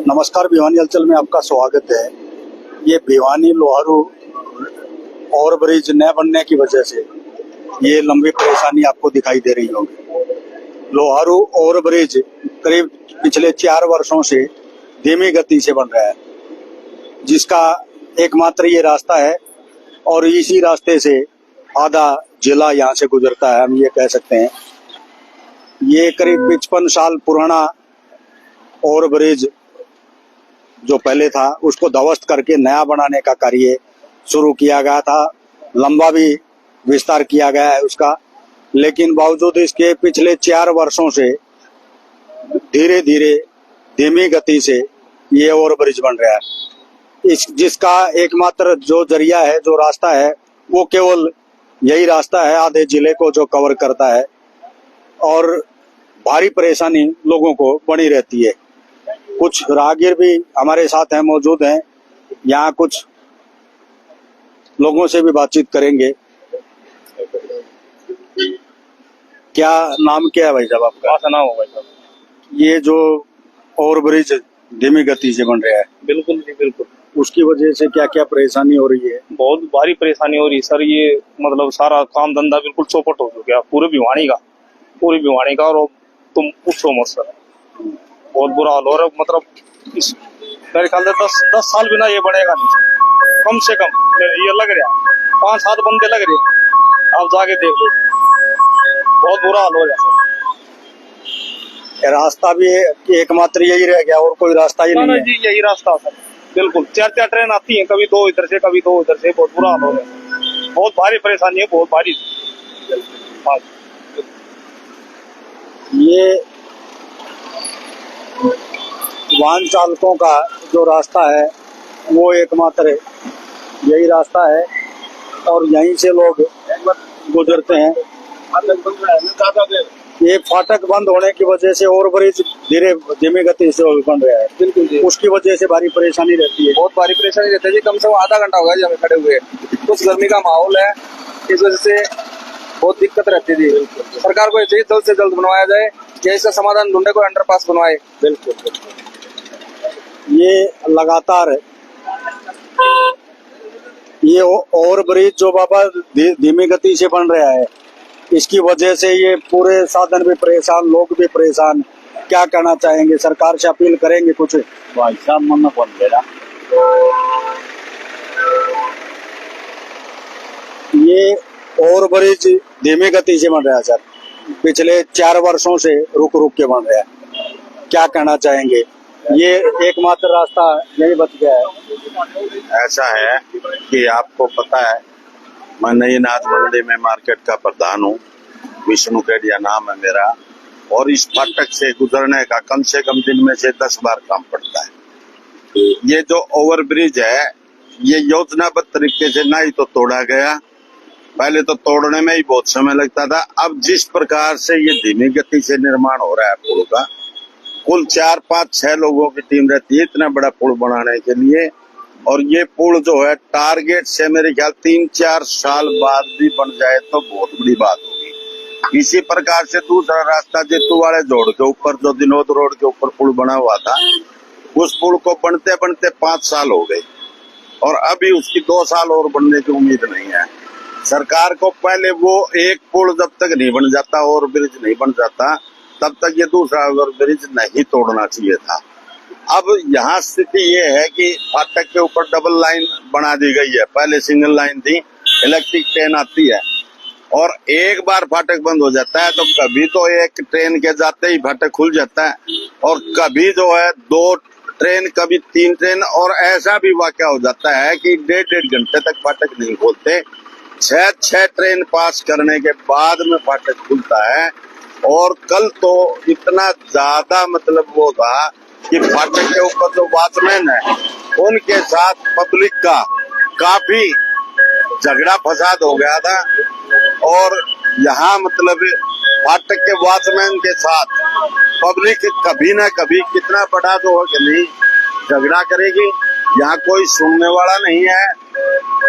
नमस्कार, भिवानी हलचल में आपका स्वागत है। ये भिवानी लोहारू ओवरब्रिज न बनने की वजह से ये लंबी परेशानी आपको दिखाई दे रही होगी। लोहारू ओवरब्रिज करीब पिछले 4 वर्षों से धीमी गति से बन रहा है, जिसका एकमात्र ये रास्ता है और इसी रास्ते से आधा जिला यहाँ से गुजरता है, हम ये कह सकते हैं। ये करीब 55 साल पुराना ओवरब्रिज जो पहले था उसको ध्वस्त करके नया बनाने का कार्य शुरू किया गया था। लंबा भी विस्तार किया गया है उसका, लेकिन बावजूद इसके पिछले 4 वर्षों से धीरे धीरे धीमी गति से ये ओवरब्रिज बन रहा है। जिसका एकमात्र जो जरिया है, जो रास्ता है, वो केवल यही रास्ता है, आधे जिले को जो कवर करता है और भारी परेशानी लोगों को बनी रहती है। कुछ राहगीर भी हमारे साथ हैं, मौजूद हैं। यहाँ कुछ लोगों से भी बातचीत करेंगे। क्या नाम क्या है भाई साहब आपका? नाम हो भाई साहब। ये जो ओवरब्रिज धीमी गति से बन रहा है, बिल्कुल जी बिल्कुल, उसकी वजह से क्या क्या परेशानी हो रही है? बहुत भारी परेशानी हो रही है सर। ये मतलब सारा काम धंधा बिल्कुल चौपट हो गया पूरे भिवानी का और तुम पूछो मत सर, बहुत बुरा हाल हो रहा है। मतलब इस मेरे ख्याल से 10 साल बिना ये बढ़ेगा नहीं, कम से कम ये लग रहा है 5-7 बंदे लग रहे हैं। आप जाके देख लो, बहुत बुरा हाल हो रहा है सर। रास्ता भी एकमात्र यही रह गया और कोई रास्ता ही नहीं है? जी यही रास्ता सर, बिल्कुल 4 ट्रेन आती है, कभी 2 इधर से कभी 2 उधर से। बहुत बुरा हाल हो रहा है, बहुत भारी परेशानी है, बहुत भारी। ये वाहन चालकों का जो रास्ता है वो एकमात्र यही रास्ता है और यहीं से लोग गुजरते हैं। ये फाटक बंद होने की वजह से ओवरब्रिज धीमी गति से बन रहा है, बिल्कुल उसकी वजह से भारी परेशानी रहती है। बहुत भारी परेशानी रहती है जी, कम से कम आधा घंटा होगा जी हमें खड़े हुए। कुछ गर्मी का माहौल है, इस वजह से बहुत दिक्कत रहती थी। सरकार को चाहिए जल्द से जल्द बनवाया जाए, या इसका समाधान ढूंढे, को अंडरपास बनवाए। बिल्कुल ये लगातार ये ओवरब्रिज जो बाबा धीमी गति से बन रहा है, इसकी वजह से ये पूरे साधन भी परेशान, लोग भी परेशान। क्या कहना चाहेंगे? सरकार से अपील करेंगे कुछ? भाई साहब मन बन गया। ये ओवरब्रिज धीमी गति से बन रहा है सर, पिछले 4 वर्षों से रुक के बन रहा है। क्या कहना चाहेंगे? ये एकमात्र रास्ता यही बच गया है। ऐसा है कि आपको पता है, मैं नईनाथ मंडी में मार्केट का प्रधान हूँ, विष्णु केडिया नाम है मेरा, और इस फाटक से गुजरने का कम से कम दिन में से 10 बार काम पड़ता है। ये जो ओवरब्रिज है, ये योजनाबद्ध तरीके से ना ही तो तोड़ा गया, पहले तो तोड़ने में ही बहुत समय लगता था। अब जिस प्रकार से ये धीमी गति से निर्माण हो रहा है पुल का, कुल 4-5-6 लोगों की टीम रहती है इतना बड़ा पुल बनाने के लिए, और ये पुल जो है टारगेट से मेरे ख्याल 3-4 साल बाद भी बन जाए तो बहुत बड़ी बात होगी। इसी प्रकार से दूसरा रास्ता जेतू वाले जोड़ के ऊपर, जो दिनोद रोड के ऊपर पुल बना हुआ था, उस पुल को बनते बनते 5 साल हो गए और अभी उसकी 2 साल और बनने की उम्मीद नहीं है। सरकार को पहले वो एक पुल जब तक नहीं बन जाता, ओवरब्रिज नहीं बन जाता, तब तक ये दूसरा ओवरब्रिज नहीं तोड़ना चाहिए था। अब यहाँ स्थिति ये है कि फाटक के ऊपर डबल लाइन बना दी गई है, पहले सिंगल लाइन थी, इलेक्ट्रिक ट्रेन आती है और एक बार फाटक बंद हो जाता है तो कभी तो एक ट्रेन के जाते ही फाटक खुल जाता है, और कभी जो है 2 ट्रेन, कभी 3 ट्रेन, और ऐसा भी वाकया हो जाता है कि 1.5 घंटे तक फाटक नहीं खोलते। 6 ट्रेन पास करने के बाद में फाटक खुलता है। और कल तो इतना ज्यादा मतलब वो था कि फाटक के ऊपर जो वॉचमैन है उनके साथ पब्लिक का काफी झगड़ा फसाद हो गया था, और यहाँ मतलब फाटक के वॉचमैन के साथ पब्लिक कभी ना कभी कितना बड़ा तो हो कि नहीं झगड़ा करेगी, यहाँ कोई सुनने वाला नहीं है।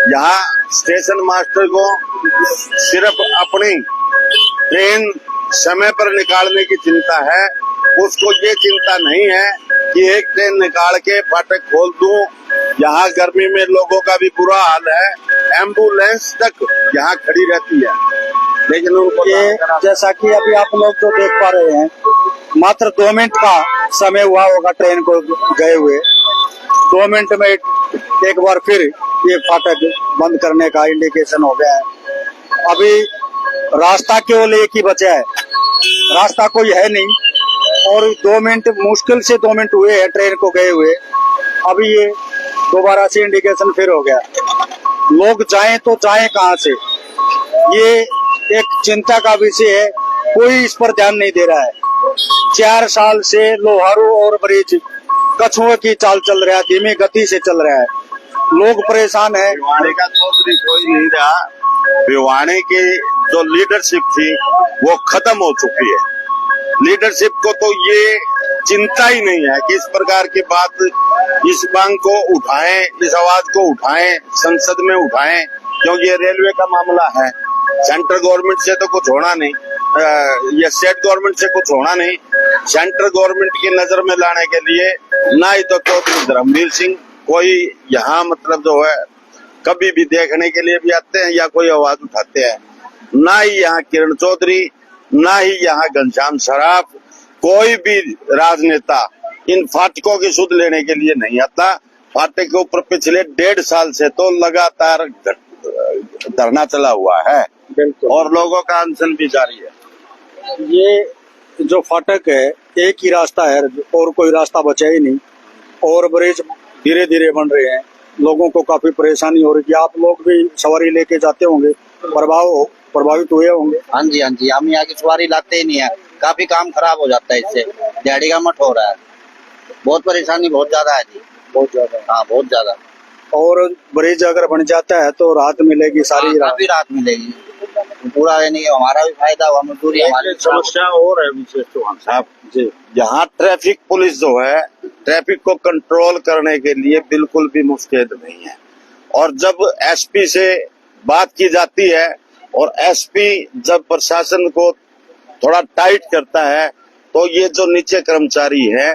यहाँ स्टेशन मास्टर को सिर्फ अपनी ट्रेन समय पर निकालने की चिंता है, उसको ये चिंता नहीं है कि एक ट्रेन निकाल के फाटक खोल दूं। यहाँ गर्मी में लोगों का भी बुरा हाल है, एम्बुलेंस तक यहाँ खड़ी रहती है, लेकिन उनको ये जैसा कि अभी आप लोग जो देख पा रहे हैं, मात्र 2 मिनट का समय हुआ होगा ट्रेन को गए हुए। 2 मिनट में एक बार फिर ये फाटक बंद करने का इंडिकेशन हो गया है। अभी रास्ता केवल एक ही बचा है, रास्ता कोई है नहीं, और 2 मिनट मुश्किल से 2 मिनट हुए हैं ट्रेन को गए हुए। अभी ये दोबारा से इंडिकेशन फिर हो गया। लोग जाएं तो जाएं कहाँ से, ये एक चिंता का विषय है। कोई इस पर ध्यान नहीं दे रहा है। 4 साल से लोहारू और ब्रिज कछुए की चाल चल रहा है, धीमी गति से चल रहा है, लोग परेशान है। भिवानी का चौधरी कोई नहीं रहा। भिवानी की जो लीडरशिप थी वो खत्म हो चुकी है। लीडरशिप को तो ये चिंता ही नहीं है कि इस प्रकार की बात, इस मांग को उठाएं, इस आवाज को उठाएं, संसद में उठाएं, क्योंकि ये रेलवे का मामला है। सेंट्रल गवर्नमेंट से तो कुछ होना नहीं, या स्टेट गवर्नमेंट से कुछ होना नहीं। सेंट्रल गवर्नमेंट की नजर में लाने के लिए ना ही तो चौधरी धर्मवीर सिंह कोई यहाँ मतलब जो है कभी भी देखने के लिए भी आते हैं या कोई आवाज उठाते हैं, ना ही यहाँ किरण चौधरी, ना ही यहाँ घनश्याम सराफ, कोई भी राजनेता इन फाटकों की सुध लेने के लिए नहीं आता। फाटक के ऊपर पिछले 1.5 साल से तो लगातार धरना चला हुआ है, बिल्कुल, और लोगों का अनशन भी जारी है। ये जो फाटक है एक ही रास्ता है और कोई रास्ता बचा ही नहीं, और ब्रिज धीरे धीरे बन रहे हैं, लोगों को काफी परेशानी हो रही है। आप लोग भी सवारी लेके जाते होंगे, प्रभावित हुए होंगे। हाँ जी, हम यहाँ की सवारी लाते ही नहीं है, काफी काम खराब हो जाता है इससे, दिहाड़ी का मठ हो रहा है, बहुत परेशानी बहुत ज्यादा है जी, बहुत ज्यादा। हाँ बहुत ज्यादा। और ब्रिज अगर बन जाता है तो राहत मिलेगी, सारी काफी राहत मिलेगी, पूरा है नहीं, हमारा भी फायदा हुआ, मजदूरी हमारी। समस्या और है विशेष चौहान साहब जी, यहाँ ट्रैफिक पुलिस जो है ट्रैफिक को कंट्रोल करने के लिए बिल्कुल भी मुस्तैद नहीं है। और जब एसपी से बात की जाती है और एसपी जब प्रशासन को थोड़ा टाइट करता है तो ये जो नीचे कर्मचारी है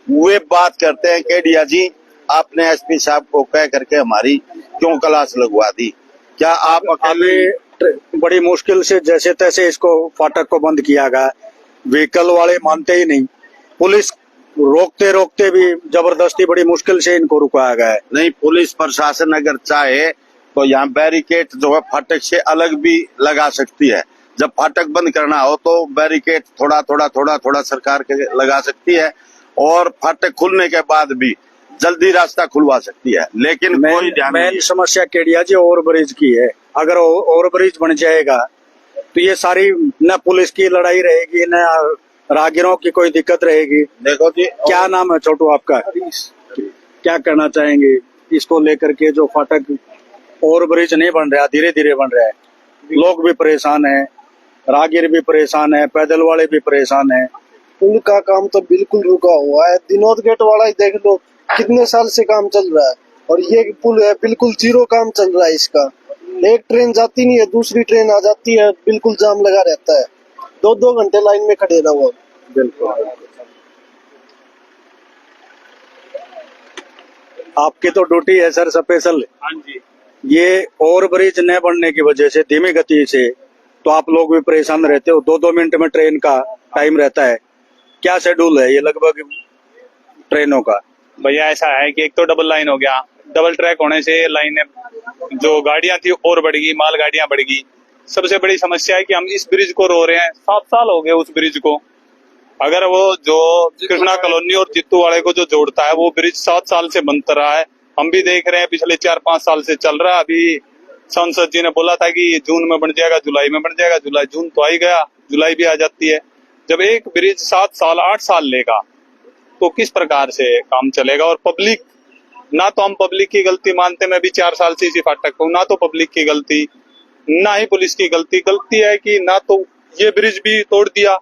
वे बात करते हैं कि डिया जी आपने एसपी साहब को कह करके हमारी क्यों क्लास लगवा दी, क्या आप अकेले। बड़ी मुश्किल से जैसे तैसे इसको फाटक को बंद किया गया, व्हीकल वाले मानते ही नहीं, पुलिस रोकते रोकते भी जबरदस्ती बड़ी मुश्किल से इनको रुकाया गया है। नहीं, पुलिस प्रशासन अगर चाहे तो यहाँ बैरिकेड जो है फाटक से अलग भी लगा सकती है। जब फाटक बंद करना हो तो बैरिकेड थोड़ा सरकार के लगा सकती है, और फाटक खुलने के बाद भी जल्दी रास्ता खुलवा सकती है, लेकिन कोई ध्यान नहीं। मेन समस्या केडिया जी ओवर ब्रिज की है। अगर ओवर ब्रिज बन जाएगा तो ये सारी न पुलिस की लड़ाई रहेगी, न राहगीरों की कोई दिक्कत रहेगी। देखो जी, क्या नाम है छोटू आपका, क्या कहना चाहेंगे इसको लेकर के? जो फाटक ओवर ब्रिज नहीं बन रहा, धीरे धीरे बन रहा है, लोग भी परेशान है, राहगीर भी परेशान है, पैदल वाले भी परेशान है। पुल का काम तो बिल्कुल रुका हुआ है। विनोद गेट वाला ही देख लो, कितने साल से काम चल रहा है, और ये पुल है बिल्कुल जीरो काम चल रहा है इसका। एक ट्रेन जाती नहीं है, दूसरी ट्रेन आ जाती है, बिल्कुल जाम लगा रहता है, 2-2 घंटे लाइन में खड़े रहो। बिल्कुल, आपकी तो ड्यूटी है सर स्पेशल। हाँ जी, ये ओवर ब्रिज न बनने की वजह से धीमी गति से तो आप लोग भी परेशान रहते हो। 2-2 मिनट में ट्रेन का टाइम रहता है। क्या शेड्यूल है ये लगभग ट्रेनों का? भैया ऐसा है कि एक तो डबल लाइन हो गया, डबल ट्रैक होने से लाइनें जो गाड़ियां थी और बढ़ गई, माल गाड़ियां बढ़ गई। सबसे बड़ी समस्या है कि हम इस ब्रिज को रो रहे हैं, 7 साल हो गए उस ब्रिज को। अगर वो जो कृष्णा कॉलोनी और जित्तू वाले को जो जोड़ता है वो ब्रिज 7 साल से बनता रहा है, हम भी देख रहे हैं, पिछले 4-5 साल से चल रहा है। अभी सांसद जी ने बोला था कि जून में बन जाएगा, जुलाई में बन जाएगा, जुलाई जून तो आ ही गया, जुलाई भी आ जाती है। जब एक ब्रिज 7 साल 8 साल लेगा तो किस प्रकार से काम चलेगा? और पब्लिक, ना तो हम पब्लिक की गलती मानते, मैं भी 4 साल से इसी फाटक हूँ, ना तो पब्लिक की गलती, ना ही पुलिस की गलती है कि ना तो ये ब्रिज भी तोड़ दिया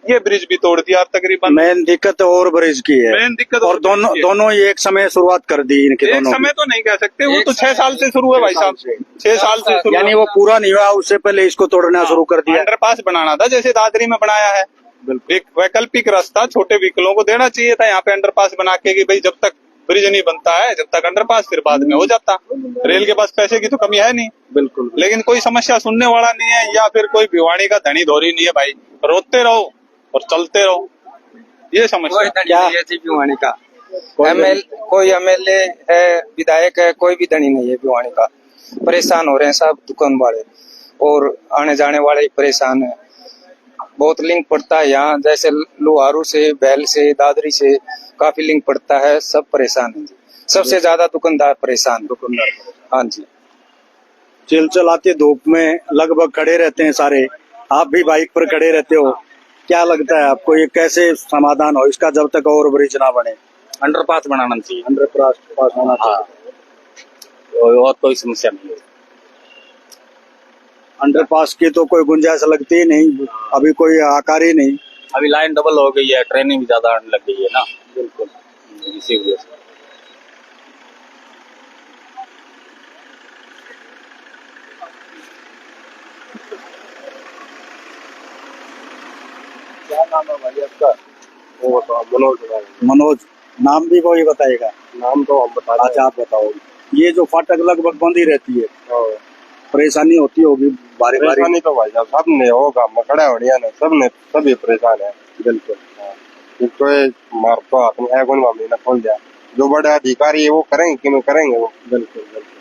ये ब्रिज भी तोड़ दिया तकरीबन। मेन दिक्कत ओवर ब्रिज की है। मेन दिक्कत और दोनों ये। दोनों ही एक समय शुरुआत कर दी इनके एक दोनों समय तो नहीं कह सकते, वो तो 6 साल से शुरू है भाई साहब, 6 साल से शुरू। यानी वो पूरा नहीं हुआ, उससे पहले इसको तोड़ना शुरू कर दिया। अंडरपास बनाना था जैसे दादरी में बनाया है, एक वैकल्पिक रास्ता छोटे व्हीकलों को देना चाहिए था यहाँ पे अंडरपास बना के कि भाई जब तक ब्रिज नहीं बनता है जब तक अंडरपास, फिर बाद में हो जाता। रेल के पास पैसे की तो कमी है नहीं, बिल्कुल। लेकिन कोई समस्या सुनने वाला नहीं है, या फिर कोई भिवानी का धनी धोरी नहीं है भाई, रोते रहो और चलते रहो, ये समस्या क्या भिवानी का कोई एमएलए है, विधायक है, कोई भी धनी नहीं है भिवानी का। परेशान हो रहे हैं सब दुकान वाले और आने जाने वाले परेशान है। बहुत लिंक पड़ता है यहाँ, जैसे लोहारू से, बैल से, दादरी से काफी लिंक पड़ता है, सब परेशान है। सबसे ज्यादा दुकानदार परेशान। हाँ जी, चिलचिलाती धूप में लगभग खड़े रहते हैं सारे, आप भी बाइक पर खड़े रहते हो, क्या लगता है आपको ये कैसे समाधान हो इसका जब तक ओवर ब्रिज ना बने? अंडरपास बनाना चाहिए, अंडरपास होना चाहिए। और कोई समस्या नहीं है। अंडरपास की तो कोई गुंजाइश लगती ही नहीं, अभी कोई आकार ही नहीं। अभी लाइन डबल हो गई है, ट्रेनिंग भी ज्यादा आने लग गई है ना, बिल्कुल इसी वजह से। क्या नाम है भाई आपका? वो बताओ। मनोज, नाम भी कोई बताएगा? नाम तो हम बता अच्छा आप बताओ। ये जो फाटक लगभग बंद ही रहती है, दें। परेशानी होती होगी बारी बारी? परेशानी तो भाई साहब सब ने होगा, मकड़ा बढ़िया ने सभी परेशान है। बिल्कुल। तो मार तो हाथ में है, कौन मामले ना खोल दिया, जो बड़े अधिकारी है वो करेंगे कि नहीं करेंगे वो। बिल्कुल बिल्कुल।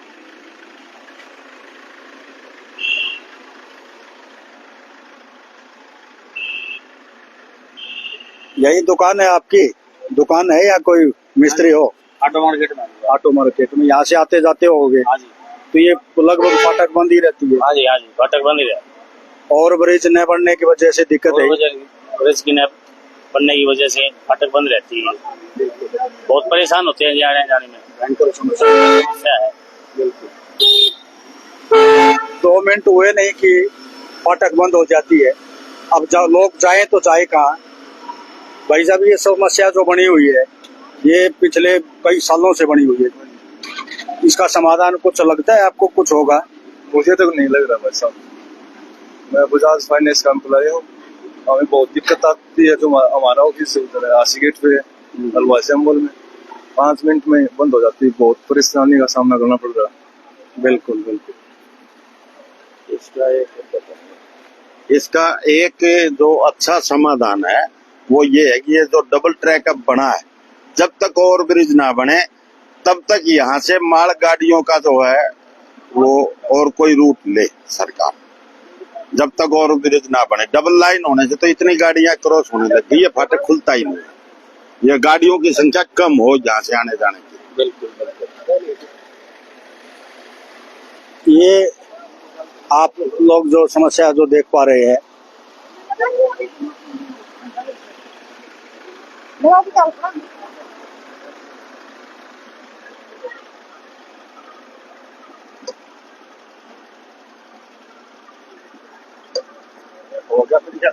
यही दुकान है आपकी? दुकान है या कोई मिस्त्री हो? ऑटो मार्केट में। ऑटो मार्केट में यहाँ से आते जाते होगे? हाँ जी, तो ये लगभग फाटक बंद ही रहती है। हाँ जी, हाँ जी, फाटक बंद ही है। और ब्रिज न बनने की वजह से दिक्कत है। ब्रिज की न बनने की वजह से फाटक बंद रहती है, बहुत परेशान होते हैं आने जाने में, भयंकर समस्या है। बिल्कुल। 2 मिनट हुए नहीं कि फाटक बंद हो जाती है। अब लोग जाएं तो जाए कहाँ? भाई साहब ये समस्या जो बनी हुई है ये पिछले कई सालों से बनी हुई है, इसका समाधान कुछ लगता है आपको कुछ होगा? मुझे तो नहीं लग रहा भाई साहब। मैं बजाज फाइनेंस का एम्प्लॉय हूँ, हमें बहुत दिक्कत आती है। जो हमारा ऑफिस उधर है आसी गेट पे है, हलवा सिंबल में, 5 मिनट में बंद हो जाती है। बहुत परेशानी का सामना करना पड़ रहा है। बिल्कुल बिल्कुल। इसका एक जो अच्छा समाधान है वो ये है कि ये जो डबल ट्रैक अब बना है, जब तक ओवर ब्रिज ना बने तब तक यहाँ से माल गाड़ियों का जो है वो और कोई रूट ले सरकार, जब तक ओवर ब्रिज ना बने। डबल लाइन होने से तो इतनी गाड़ियां क्रॉस होने लगती है, फाटक खुलता ही नहीं है। ये गाड़ियों की संख्या कम हो यहाँ से आने जाने की। बिल्कुल बिल्कुल। ये आप लोग जो समस्या जो देख पा रहे हैं, हो गया फिर क्या?